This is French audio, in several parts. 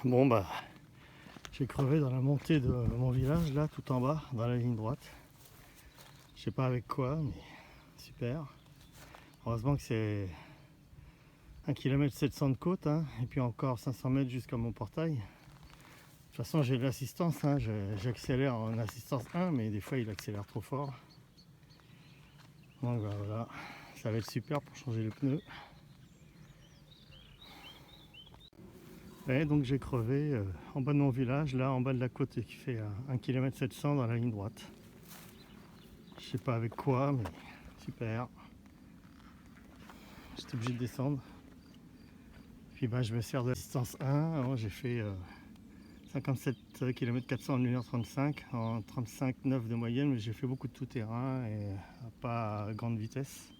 Bon bah j'ai crevé dans la montée de mon village là tout en bas dans la ligne droite. Je sais pas avec quoi mais super. Heureusement que c'est 1,7 km de côte hein, et puis encore 500 mètres jusqu'à mon portail. De toute façon j'ai de l'assistance, hein, j'accélère en assistance 1 mais des fois il accélère trop fort. Donc bah, voilà, ça va être super pour changer le pneu. Et donc j'ai crevé en bas de mon village, là en bas de la côte qui fait 1,7 km dans la ligne droite. Je sais pas avec quoi, mais super. J'étais obligé de descendre. Puis bah, je me sers de la distance 1. Alors, j'ai fait 57 km 400 en 1h35 en 35,9 de moyenne, mais j'ai fait beaucoup de tout-terrain et pas à grande vitesse.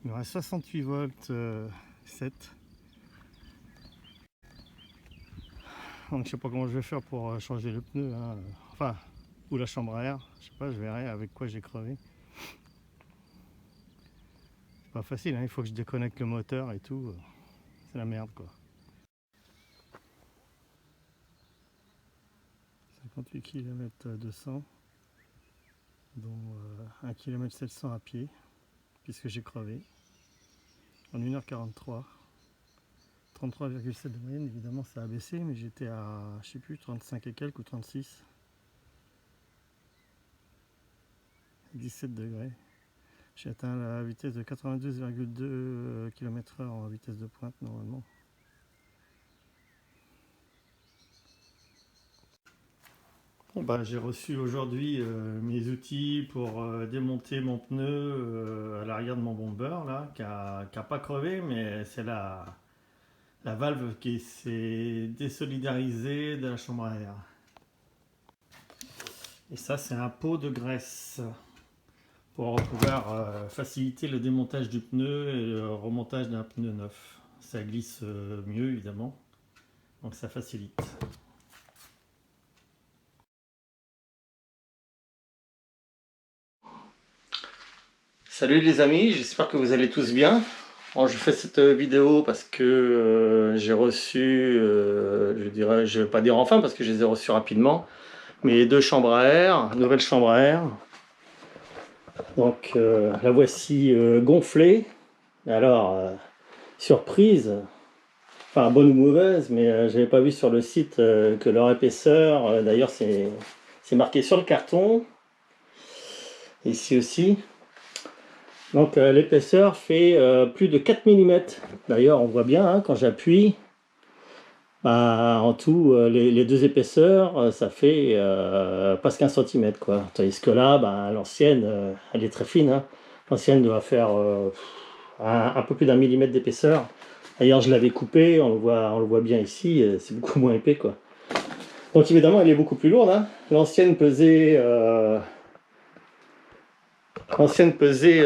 Il me reste 68 volts 7. Donc je sais pas comment je vais faire pour changer le pneu, hein. Enfin, ou la chambre à air, je sais pas, je verrai avec quoi j'ai crevé. C'est pas facile, hein. Il faut que je déconnecte le moteur et tout, c'est la merde quoi. 58 km 200, dont 1,7 km à pied, puisque j'ai crevé en 1h43. 33,7 de moyenne, évidemment ça a baissé, mais j'étais à, je sais plus, 35 et quelques ou 36. 17 degrés. J'ai atteint la vitesse de 92,2 km/h en vitesse de pointe normalement. Bon bah, j'ai reçu aujourd'hui mes outils pour démonter mon pneu à l'arrière de mon bomber là, qui a pas crevé, mais c'est la valve qui s'est désolidarisée de la chambre à air. Et ça c'est un pot de graisse pour pouvoir faciliter le démontage du pneu et le remontage d'un pneu neuf. Ça glisse mieux évidemment, donc ça facilite. Salut les amis, j'espère que vous allez tous bien. Alors, je fais cette vidéo parce que j'ai reçu, je vais pas dire enfin parce que je les ai reçus rapidement, mes deux chambres à air, nouvelles chambres à air. Donc la voici gonflée. Alors, surprise, enfin bonne ou mauvaise, mais j'avais pas vu sur le site que leur épaisseur, d'ailleurs c'est marqué sur le carton, ici aussi. Donc l'épaisseur fait plus de 4 mm. D'ailleurs on voit bien hein, quand j'appuie, bah, en tout les deux épaisseurs ça fait presque 1 cm quoi. Tandis que là bah, l'ancienne elle est très fine hein. L'ancienne doit faire un peu plus d'1 mm d'épaisseur. D'ailleurs je l'avais coupé, on le voit bien ici, c'est beaucoup moins épais quoi. Donc évidemment elle est beaucoup plus lourde hein. L'ancienne pesait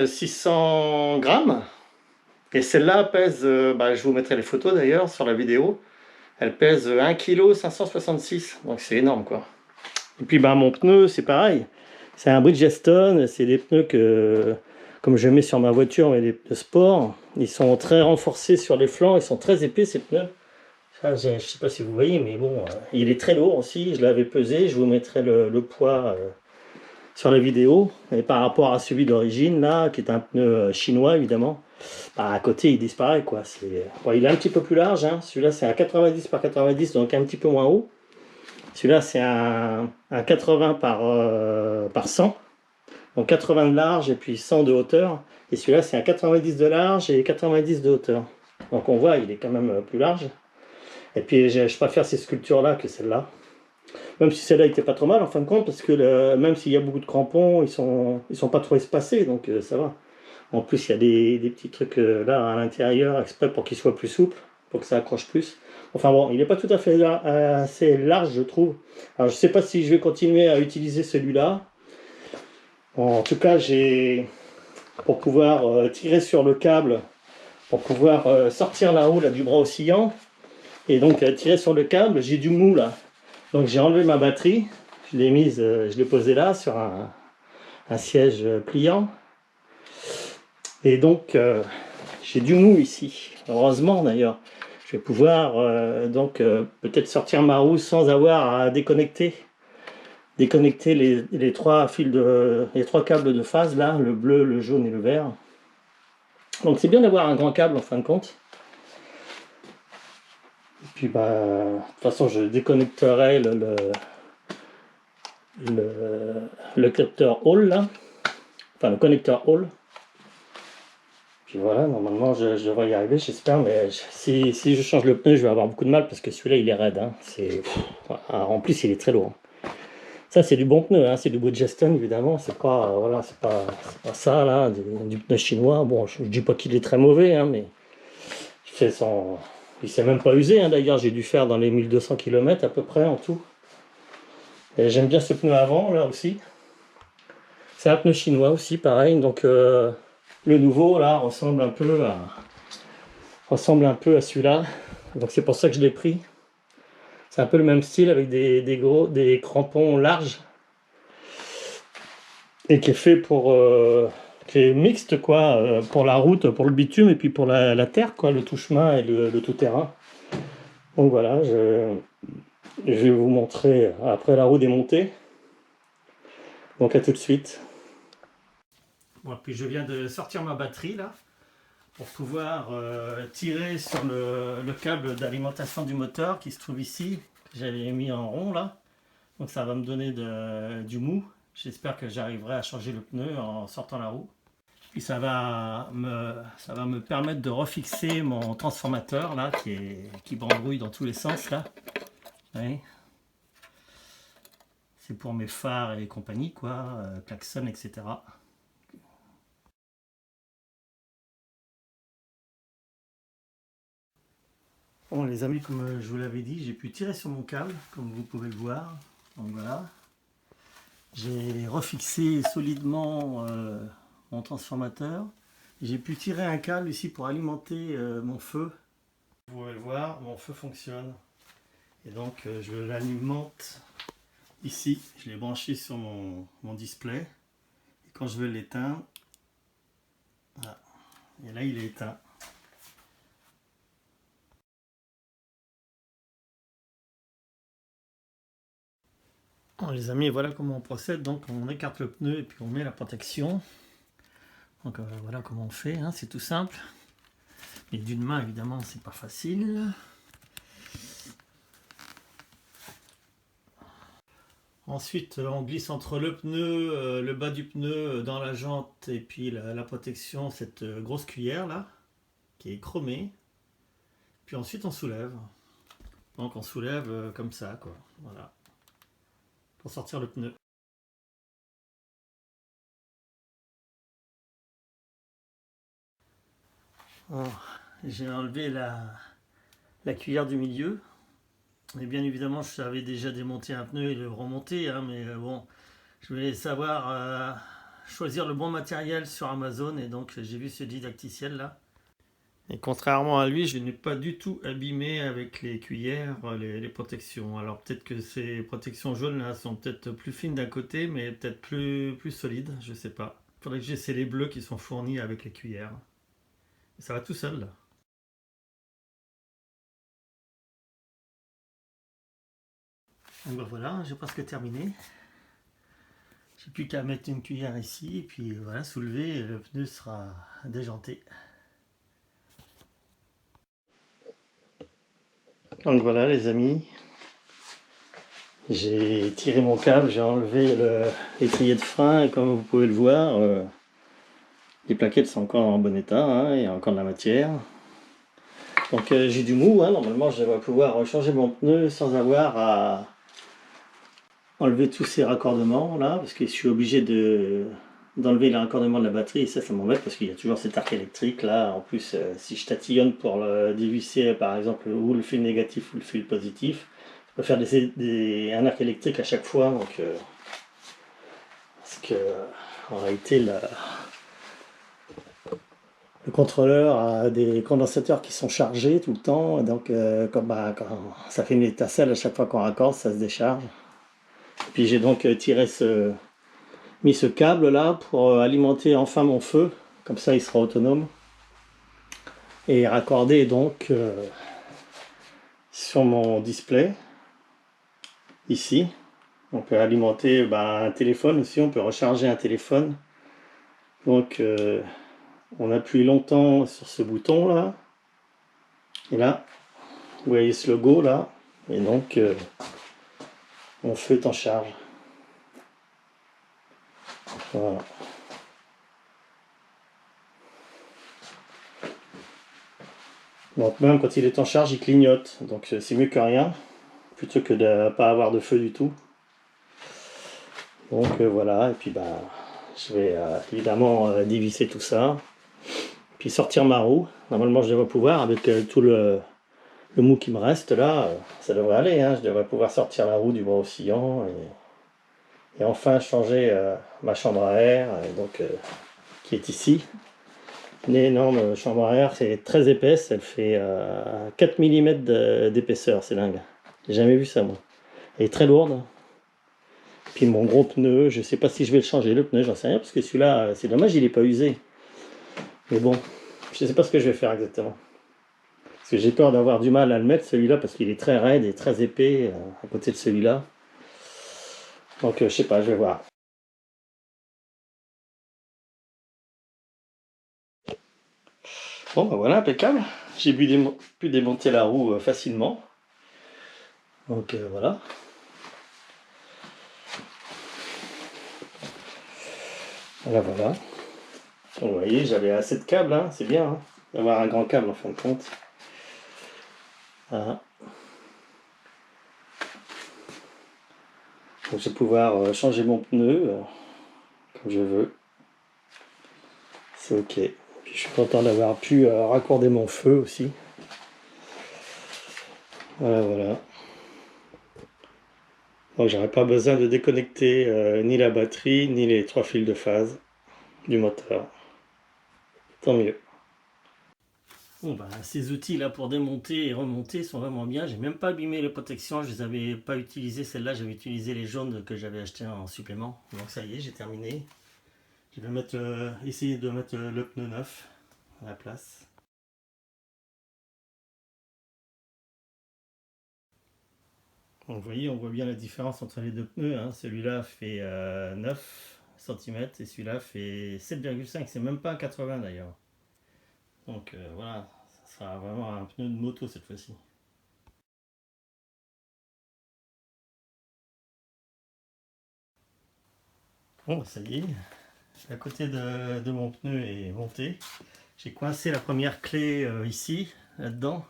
600 grammes. Et celle-là pèse, bah, je vous mettrai les photos d'ailleurs sur la vidéo, elle pèse 1,566 kg, donc c'est énorme quoi. Et puis bah, mon pneu c'est pareil, c'est un Bridgestone, c'est des pneus que, comme je mets sur ma voiture, mais des pneus sport, ils sont très renforcés sur les flancs, ils sont très épais ces pneus. Ça, je ne sais pas si vous voyez, mais bon, il est très lourd aussi, je l'avais pesé, je vous mettrai le poids sur la vidéo. Et par rapport à celui d'origine là, qui est un pneu chinois évidemment, bah, à côté il disparaît quoi. Bon, il est un petit peu plus large hein. Celui-là c'est un 90 par 90, donc un petit peu moins haut. Celui-là c'est un 80 par 100, donc 80 de large et puis 100 de hauteur. Et celui-là c'est un 90 de large et 90 de hauteur, donc on voit il est quand même plus large. Et puis je préfère ces sculptures là que celle-là, même si celle-là était pas trop mal en fin de compte, parce que même s'il y a beaucoup de crampons, ils sont pas trop espacés, donc ça va. En plus, il y a des petits trucs là à l'intérieur, exprès pour qu'il soit plus souple, pour que ça accroche plus. Enfin bon, il n'est pas tout à fait assez large, je trouve. Alors, je sais pas si je vais continuer à utiliser celui-là. Bon, en tout cas, pour pouvoir tirer sur le câble, pour pouvoir sortir là-haut là, du bras oscillant, et donc tirer sur le câble, j'ai du mou là. Donc j'ai enlevé ma batterie, je l'ai posée là sur un siège pliant. Et donc j'ai du mou ici, heureusement d'ailleurs. je vais pouvoir peut-être sortir ma roue sans avoir à déconnecter les trois les trois câbles de phase là, le bleu, le jaune et le vert. Donc c'est bien d'avoir un grand câble en fin de compte. Et puis bah, de toute façon je déconnecterai le capteur Hall là, enfin le connecteur Hall. Puis voilà, normalement je devrais y arriver, j'espère, mais si je change le pneu, je vais avoir beaucoup de mal parce que celui-là il est raide. Hein. En plus il est très lourd. Ça c'est du bon pneu, hein. C'est du Bridgestone évidemment, c'est pas, voilà, c'est pas ça là, du pneu chinois. Bon, je dis pas qu'il est très mauvais, hein, mais il s'est même pas usé, hein, d'ailleurs, j'ai dû faire dans les 1200 km à peu près en tout. Et j'aime bien ce pneu avant là aussi. C'est un pneu chinois aussi, pareil, donc le nouveau là ressemble un peu à celui-là, donc c'est pour ça que je l'ai pris. C'est un peu le même style avec des crampons larges et qui est fait qui est mixte quoi, pour la route, pour le bitume et puis pour la terre quoi, le tout-chemin et le tout-terrain. Donc voilà, je vais vous montrer après la roue démontée. Donc à tout de suite. Bon, puis je viens de sortir ma batterie là pour pouvoir tirer sur le câble d'alimentation du moteur qui se trouve ici. J'avais mis en rond là, donc ça va me donner du mou. J'espère que j'arriverai à changer le pneu en sortant la roue. Puis ça va me permettre de refixer mon transformateur là qui bambouille dans tous les sens là. Oui. C'est pour mes phares et compagnie quoi, klaxon, etc. Bon les amis, comme je vous l'avais dit, j'ai pu tirer sur mon câble, comme vous pouvez le voir. Donc voilà. J'ai refixé solidement mon transformateur. J'ai pu tirer un câble ici pour alimenter mon feu. Vous pouvez le voir, mon feu fonctionne. Et donc je l'alimente ici. Je l'ai branché sur mon display. Et quand je veux l'éteindre, voilà. Et là il est éteint. Bon, les amis, voilà comment on procède. Donc on écarte le pneu et puis on met la protection. Donc voilà comment on fait, hein. C'est tout simple. Mais d'une main évidemment c'est pas facile. Ensuite on glisse entre le pneu, le bas du pneu dans la jante et puis la protection, cette grosse cuillère là qui est chromée. Puis ensuite on soulève. Donc on soulève comme ça quoi. Voilà. Pour sortir le pneu. Bon, j'ai enlevé la cuillère du milieu. Et bien évidemment, je savais déjà démonter un pneu et le remonter, hein, mais bon, je voulais savoir choisir le bon matériel sur Amazon et donc j'ai vu ce didacticiel là. Et contrairement à lui, je n'ai pas du tout abîmé avec les cuillères les protections. Alors peut-être que ces protections jaunes là sont peut-être plus fines d'un côté, mais peut-être plus solides, je sais pas. Il faudrait que j'essaie les bleus qui sont fournis avec les cuillères. Et ça va tout seul là. Donc ben voilà, j'ai presque terminé. J'ai plus qu'à mettre une cuillère ici et puis voilà, soulever et le pneu sera déjanté. Donc voilà les amis, j'ai tiré mon câble, j'ai enlevé l'étrier de frein et comme vous pouvez le voir, les plaquettes sont encore en bon état, hein, il y a encore de la matière. Donc j'ai du mou, hein, normalement je devrais pouvoir changer mon pneu sans avoir à enlever tous ces raccordements là, parce que je suis obligé d'enlever les raccordements de la batterie et ça m'embête parce qu'il y a toujours cet arc électrique là. En plus si je tatillonne pour le dévisser par exemple ou le fil négatif ou le fil positif, je peux faire un arc électrique à chaque fois, donc parce que en réalité le contrôleur a des condensateurs qui sont chargés tout le temps, donc quand ça fait une étincelle à chaque fois qu'on raccorde, ça se décharge. Puis j'ai donc mis ce câble là pour alimenter enfin mon feu, comme ça il sera autonome. Et raccorder donc sur mon display, ici. On peut alimenter un téléphone aussi, on peut recharger un téléphone. Donc on appuie longtemps sur ce bouton là. Et là, vous voyez ce logo là. Et donc mon feu est en charge. Voilà. Donc même quand il est en charge, il clignote. Donc c'est mieux que rien, plutôt que de ne pas avoir de feu du tout. Donc voilà, et puis je vais évidemment dévisser tout ça. Puis sortir ma roue. Normalement je devrais pouvoir, avec tout le mou qui me reste là, ça devrait aller. Hein. Je devrais pouvoir sortir la roue du bras oscillant. Et enfin changer ma chambre à air, donc, qui est ici. Une énorme chambre à air, c'est très épaisse, elle fait 4 mm d'épaisseur, c'est dingue. J'ai jamais vu ça moi. Elle est très lourde. Puis mon gros pneu, je sais pas si je vais le changer le pneu, j'en sais rien, parce que celui-là, c'est dommage, il est pas usé. Mais bon, je sais pas ce que je vais faire exactement. Parce que j'ai peur d'avoir du mal à le mettre celui-là, parce qu'il est très raide et très épais à côté de celui-là. Donc je sais pas, je vais voir. Bon voilà, impeccable. J'ai pu démonter la roue facilement. Donc voilà. Voilà. Vous voyez, j'avais assez de câbles, hein, c'est bien hein, d'avoir un grand câble en fin de compte. Voilà. Donc je vais pouvoir changer mon pneu comme je veux. C'est ok. Puis je suis content d'avoir pu raccorder mon feu aussi. Voilà. Donc j'aurais pas besoin de déconnecter ni la batterie ni les 3 fils de phase du moteur. Tant mieux. Bon ces outils là pour démonter et remonter sont vraiment bien. J'ai même pas abîmé les protections, je les avais pas utilisées. Celle-là j'avais utilisé les jaunes que j'avais acheté en supplément. Donc ça y est, j'ai terminé. Je vais essayer de mettre le pneu neuf à la place. Donc, vous voyez, on voit bien la différence entre les deux pneus. Hein. Celui-là fait 9 cm et celui-là fait 7,5. C'est même pas un 80 d'ailleurs. Donc voilà, ça sera vraiment un pneu de moto cette fois-ci. Bon, ça y est, la côté de mon pneu est monté. J'ai coincé la première clé ici, là-dedans,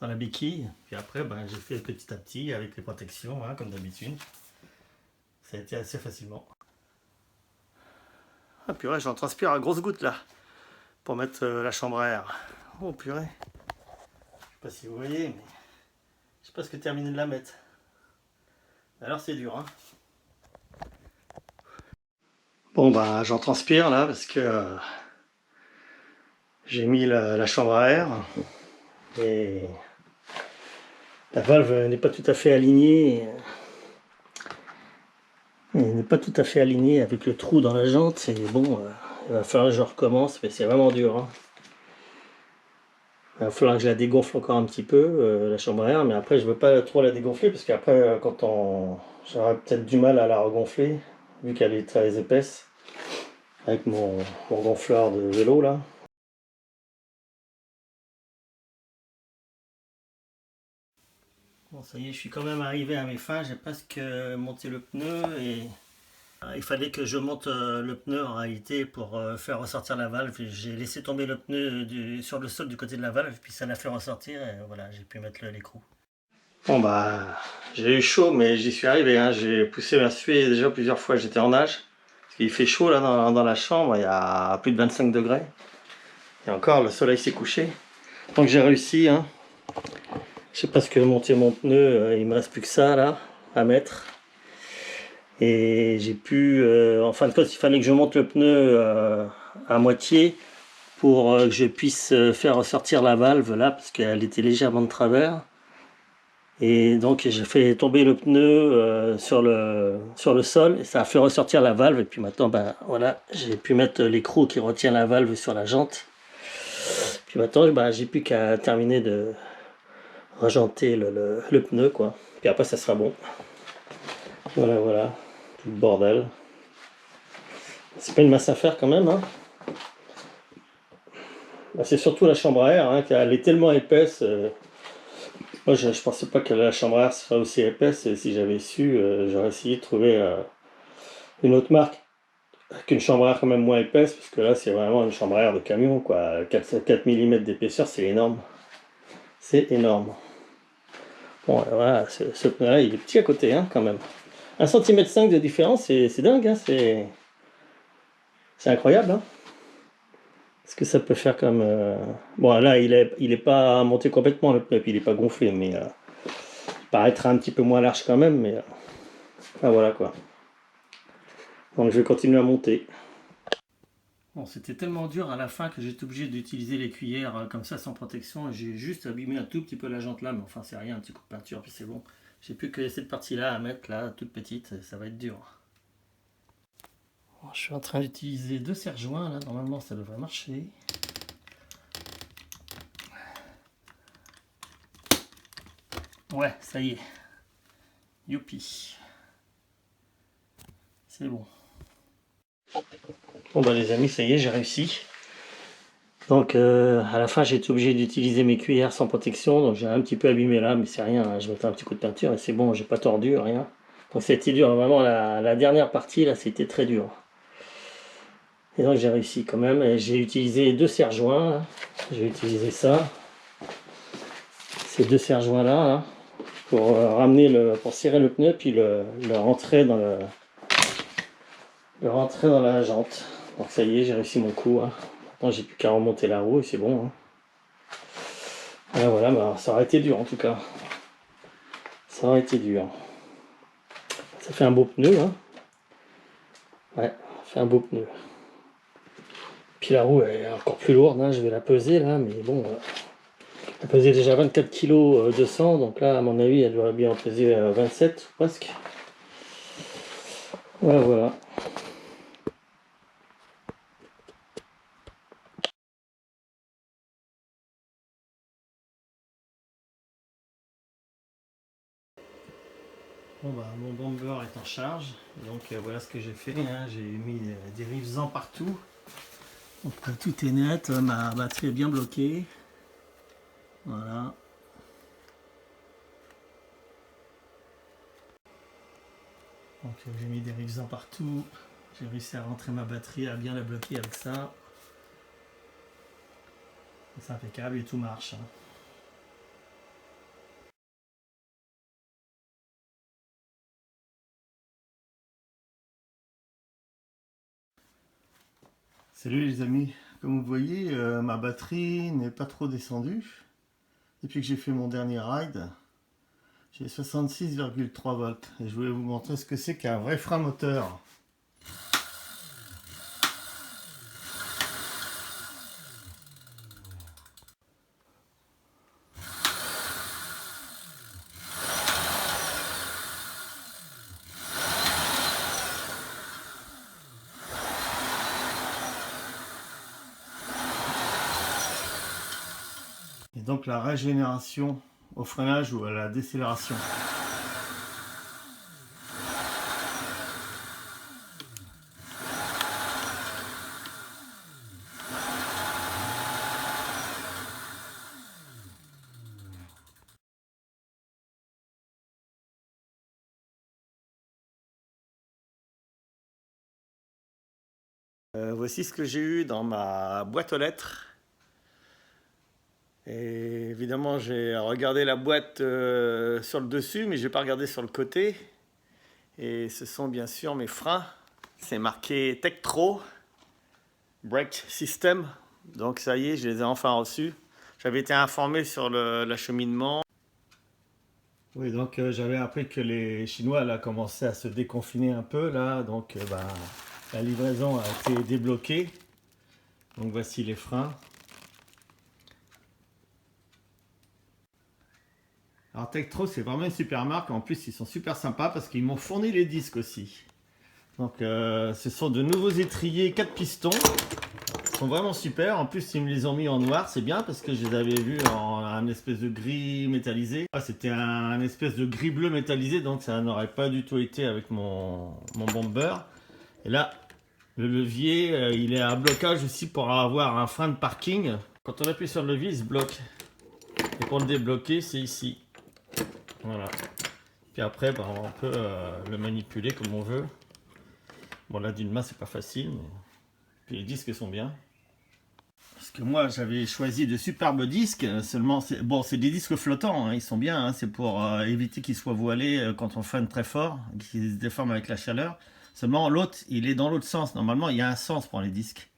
dans la béquille. Puis après, j'ai fait petit à petit avec les protections, hein, comme d'habitude. Ça a été assez facilement. Ah purée, j'en transpire à grosses gouttes là, pour mettre la chambre à air. Oh purée. Je sais pas si vous voyez, mais je sais pas ce que terminer de la mettre. Alors c'est dur, hein. Bon j'en transpire là parce que j'ai mis la chambre à air et la valve n'est pas tout à fait alignée. Elle n'est pas tout à fait alignée avec le trou dans la jante. Et bon, il va falloir que je recommence, mais c'est vraiment dur. Hein. Il va falloir que je la dégonfle encore un petit peu, la chambre à air, mais après je veux pas trop la dégonfler parce qu'après j'aurai peut-être du mal à la regonfler vu qu'elle est très épaisse avec mon gonfleur de vélo là. Bon ça y est, je suis quand même arrivé à mes fins, j'ai presque monté le pneu et il fallait que je monte le pneu en réalité pour faire ressortir la valve. J'ai laissé tomber le pneu sur le sol du côté de la valve, puis ça l'a fait ressortir et voilà, j'ai pu mettre l'écrou. Bon j'ai eu chaud mais j'y suis arrivé, hein. J'ai poussé ma suée déjà plusieurs fois, j'étais en nage. Parce qu'il fait chaud là dans la chambre, il y a plus de 25 degrés. Et encore le soleil s'est couché. Donc j'ai réussi, hein. Je sais pas ce que monter mon pneu, il me reste plus que ça là à mettre. Et j'ai pu, en fin de compte, il fallait que je monte le pneu à moitié pour que je puisse faire ressortir la valve là, parce qu'elle était légèrement de travers. Et donc j'ai fait tomber le pneu sur le sol et ça a fait ressortir la valve. Et puis maintenant, voilà, j'ai pu mettre l'écrou qui retient la valve sur la jante. Puis maintenant, j'ai plus qu'à terminer de Rejanter le pneu quoi. Puis après ça sera bon. Voilà, tout le bordel. C'est pas une masse à faire quand même, hein. Bah, c'est surtout la chambre à air, hein, elle est tellement épaisse. Moi je pensais pas que la chambre à air serait aussi épaisse, et si j'avais su, j'aurais essayé de trouver une autre marque avec une chambre à air quand même moins épaisse, parce que là c'est vraiment une chambre à air de camion quoi. 4 mm d'épaisseur, c'est énorme. C'est énorme. Bon voilà, ce pneu là il est petit à côté hein, quand même. 1,5 cm de différence, c'est dingue, hein, c'est incroyable. Hein. Ce que ça peut faire comme... Bon là il est pas monté complètement le pneu, puis il est pas gonflé, mais il paraîtra un petit peu moins large quand même, mais ah, voilà quoi. Donc je vais continuer à monter. Bon, c'était tellement dur à la fin que j'étais obligé d'utiliser les cuillères comme ça sans protection. J'ai juste abîmé un tout petit peu la jante là, mais enfin c'est rien, un petit coup de peinture, puis c'est bon. J'ai plus que cette partie là à mettre là, toute petite, ça va être dur. Bon, je suis en train d'utiliser 2 serre-joints là, normalement ça devrait marcher. Ouais, ça y est. Youpi. C'est bon. Bon bah les amis, ça y est, j'ai réussi. Donc à la fin j'ai été obligé d'utiliser mes cuillères sans protection, donc j'ai un petit peu abîmé là, mais c'est rien, hein. Je mettais un petit coup de peinture et c'est bon, j'ai pas tordu, rien. Donc c'était dur, vraiment la dernière partie là c'était très dur. Et donc j'ai réussi quand même, et j'ai utilisé 2 serre-joints, j'ai utilisé ça, ces 2 serre-joints là, pour pour serrer le pneu, puis le rentrer dans la jante. Donc ça y est, j'ai réussi mon coup. Hein. Maintenant j'ai plus qu'à remonter la roue et c'est bon. Hein. Voilà, bah, ça aurait été dur en tout cas. Ça aurait été dur. Ça fait un beau pneu. Hein. Ouais, ça fait un beau pneu. Puis la roue est encore plus lourde. Hein. Je vais la peser là, mais bon. Elle pesait déjà 24 kg 200, donc là à mon avis elle doit bien en peser 27 presque. Voilà. Bon bah mon bumper est en charge, donc voilà ce que j'ai fait, hein. J'ai mis des rivesans partout, donc tout est net, ma batterie est bien bloquée, voilà. Donc j'ai mis des rivesans partout, j'ai réussi à rentrer ma batterie, à bien la bloquer avec ça. C'est impeccable et tout marche. Hein. Salut les amis, comme vous voyez, ma batterie n'est pas trop descendue. Depuis que j'ai fait mon dernier ride, j'ai 66,3 volts. Et je voulais vous montrer ce que c'est qu'un vrai frein moteur. Et donc la régénération au freinage ou à la décélération. Voici ce que j'ai eu dans ma boîte aux lettres. Et évidemment, j'ai regardé la boîte sur le dessus, mais je n'ai pas regardé sur le côté. Et ce sont bien sûr mes freins. C'est marqué Tektro Brake System. Donc ça y est, je les ai enfin reçus. J'avais été informé sur l'acheminement. Oui, donc j'avais appris que les Chinois là, commençaient à se déconfiner un peu. Là, donc la livraison a été débloquée. Donc voici les freins. Alors Tektro, c'est vraiment une super marque. En plus, ils sont super sympas parce qu'ils m'ont fourni les disques aussi. Donc ce sont de nouveaux étriers 4 pistons. Ils sont vraiment super. En plus, ils me les ont mis en noir. C'est bien parce que je les avais vus en un espèce de gris métallisé. Ah, c'était un espèce de gris bleu métallisé. Donc ça n'aurait pas du tout été avec mon bomber. Et là, le levier, il est à blocage aussi pour avoir un frein de parking. Quand on appuie sur le levier, il se bloque. Et pour le débloquer, c'est ici. Voilà. Puis après, ben, on peut le manipuler comme on veut. Bon, là, d'une main, c'est pas facile. Mais... Puis les disques sont bien. Parce que moi, j'avais choisi de superbes disques. Seulement, bon, c'est des disques flottants. Hein, ils sont bien. Hein, c'est pour éviter qu'ils soient voilés quand on freine très fort, qu'ils se déforment avec la chaleur. Seulement, l'autre, il est dans l'autre sens. Normalement, il y a un sens pour les disques.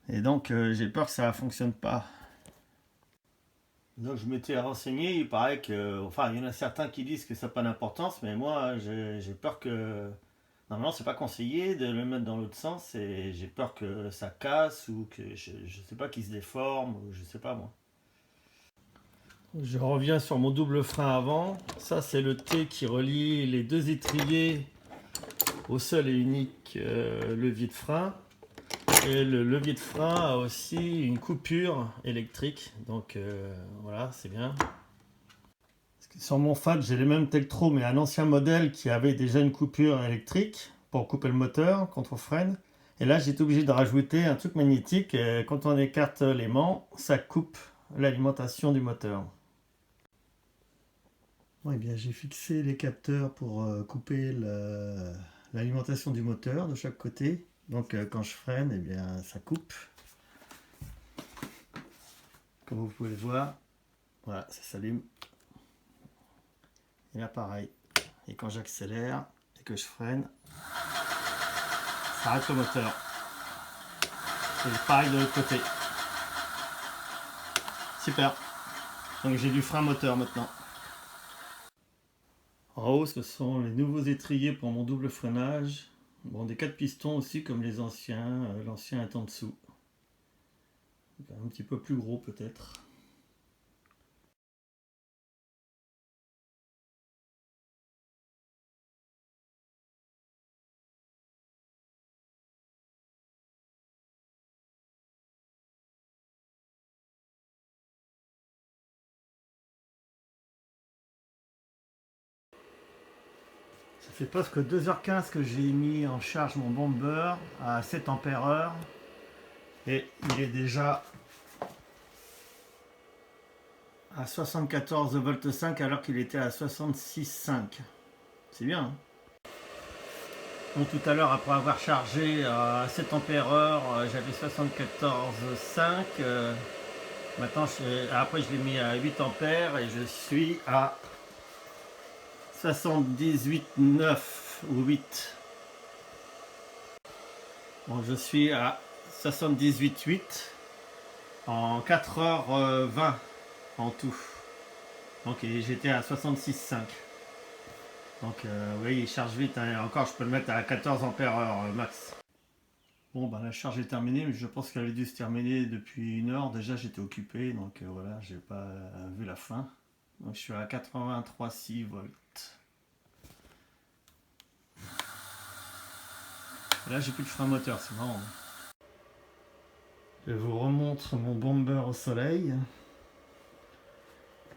Et donc, j'ai peur que ça ne fonctionne pas. Donc, je m'étais renseigné. Il paraît que... Enfin, il y en a certains qui disent que ça n'a pas d'importance. Mais moi, j'ai peur que... Normalement, c'est pas conseillé de le mettre dans l'autre sens. Et j'ai peur que ça casse ou que... Je sais pas, qu'il se déforme. Ou je sais pas, moi. Je reviens sur mon double frein avant. Ça, c'est le T qui relie les deux étriers au seul et unique levier de frein. Et le levier de frein a aussi une coupure électrique. Donc voilà, c'est bien. Sur mon Fat, j'ai les mêmes Tektro, mais un ancien modèle qui avait déjà une coupure électrique pour couper le moteur quand on freine. Et là, j'étais obligé de rajouter un truc magnétique. Et quand on écarte l'aimant, ça coupe l'alimentation du moteur. Bon, eh bien, j'ai fixé les capteurs pour couper l'alimentation du moteur de chaque côté. Donc quand je freine, eh bien, ça coupe. Comme vous pouvez le voir, voilà, ça s'allume. Et là pareil. Et quand j'accélère et que je freine, ça arrête le moteur. C'est pareil de l'autre côté. Super. Donc j'ai du frein moteur maintenant. En haut, ce sont les nouveaux étriers pour mon double freinage. Bon, des 4 pistons aussi comme les anciens. L'ancien est en dessous. Un petit peu plus gros peut-être. Ça fait presque 2h15 que j'ai mis en charge mon bomber à 7 ampères/heure et il est déjà à 74,5 alors qu'il était à 66,5. C'est bien. Hein. Bon, tout à l'heure, après avoir chargé à 7 ampères/heure, j'avais 74,5. Maintenant, après, je l'ai mis à 8 ampères et je suis à 78,9 ou 8. Bon, je suis à 78,8 en 4h20 en tout. Donc j'étais à 66,5. Donc oui, il charge vite. Hein. Encore, je peux le mettre à 14 ampères/heure max. Bon, ben, la charge est terminée, mais je pense qu'elle a dû se terminer depuis 1 heure. Déjà, j'étais occupé, donc voilà, j'ai pas vu la fin. Donc je suis à 83,6 volts. Là, j'ai plus de frein moteur, c'est marrant. Je vous remontre mon bomber au soleil.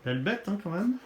Elle est bête, hein, quand même.